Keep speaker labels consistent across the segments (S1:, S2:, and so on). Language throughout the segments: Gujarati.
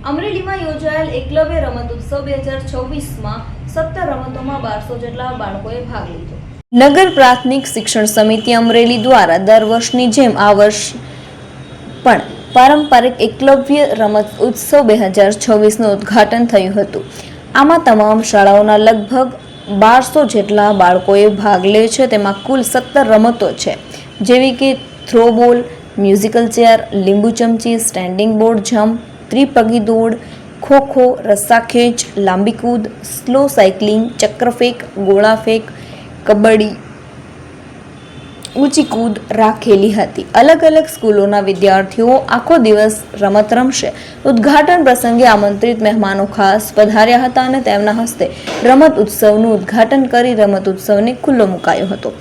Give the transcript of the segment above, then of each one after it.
S1: અમરેલીમાં યોજાયેલ એકલવ્ય રમત ઉત્સવ 2026માં 17 રમતોમાં 1200 જેટલા બાળકોએ ભાગ લીધો. નગર પ્રાથમિક શિક્ષણ સમિતિ અમરેલી દ્વારા દર વર્ષની જેમ આ વર્ષ પણ પારંપરિક એકલવ્ય રમત ઉત્સવ 2026નું ઉદ્ઘાટન થયું હતું. આમાં તમામ શાળાઓના લગભગ 1200 જેટલા બાળકોએ ભાગ લે છે. તેમાં કુલ 17 રમતો છે, જેવી કે થ્રોબોલ, મ્યુઝિકલ ચેર, લીંબુ ચમચી, સ્ટેન્ડિંગ બોર્ડ જમ્પ, ત્રિપગી દોડ, ખો-ખો, રસ્સાખેંચ, લાંબી કૂદ, સ્લો સાયકલિંગ, ચક્રફેંક, ગોળા ફેંક, કબડ્ડી, ઊંચી કૂદ રાખેલી હતી. અલગ અલગ સ્કૂલોના વિદ્યાર્થીઓ આખો દિવસ રમત રમશે. ઉદ્ઘાટન પ્રસંગે આમંત્રિત મહેમાનો ખાસ પધાર્યા હતા અને તેમના હસ્તે રમત ઉત્સવનું ઉદ્ઘાટન કરી રમત ઉત્સવને ખુલ્લો મુકાયો હતો.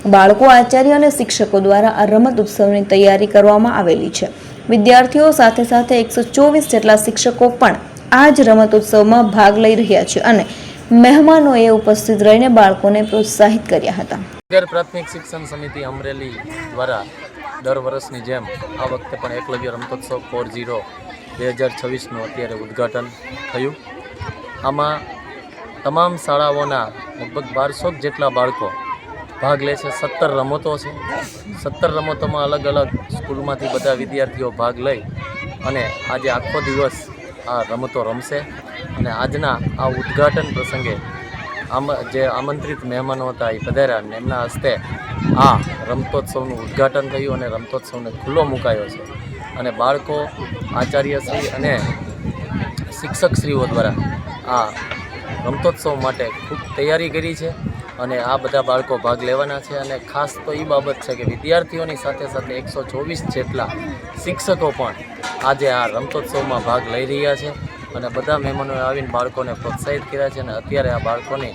S1: બાળકો, આચાર્ય અને શિક્ષકો દ્વારા આ રમત ઉત્સવની તૈયારી કરવામાં આવેલી છે. વિદ્યાર્થીઓ સાથે સાથે 124 જેટલા શિક્ષકો પણ આ જ રમત ઉત્સવમાં ભાગ લઈ રહ્યા છે અને મહેમાનોએ ઉપસ્થિત રહીને બાળકોને પ્રોત્સાહિત કર્યા હતા.
S2: નગર પ્રાથમિક શિક્ષણ સમિતિ અમરેલી દ્વારા દર વર્ષની જેમ આ વખતે પણ એકલવ્ય રમતોત્સવ 40 2026નું અત્યારે ઉદ્ઘાટન થયું. આમાં તમામ શાળાઓના લગભગ 1200 જેટલા બાળકો ભાગ લે છે. 17 રમતો છે. 17 રમતોમાં અલગ અલગ સ્કૂલમાંથી બધા વિદ્યાર્થીઓ ભાગ લઈ અને આજે આખો દિવસ આ રમતો રમશે. અને આજના આ ઉદ્ઘાટન પ્રસંગે જે આમંત્રિત મહેમાનો હતા એ પધાર્યા અને એમના હસ્તે આ રમતોત્સવનું ઉદ્ઘાટન થયું અને રમતોત્સવને ખુલ્લો મુકાયો છે. અને બાળકો, આચાર્યશ્રી અને શિક્ષકશ્રીઓ દ્વારા આ રમતોત્સવ માટે ખૂબ તૈયારી કરી છે અને આ બધા બાળકો ભાગ લેવાના છે. અને ખાસ તો એ બાબત છે કે વિદ્યાર્થીઓની સાથે સાથે 124 જેટલા શિક્ષકો પણ આજે આ રમતોત્સવમાં ભાગ લઈ રહ્યા છે અને બધા મહેમાનોએ આવીને બાળકોને પ્રોત્સાહિત કર્યા છે. અને અત્યારે આ બાળકોની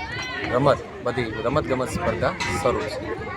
S2: બધી રમતગમત સ્પર્ધા શરૂ છે.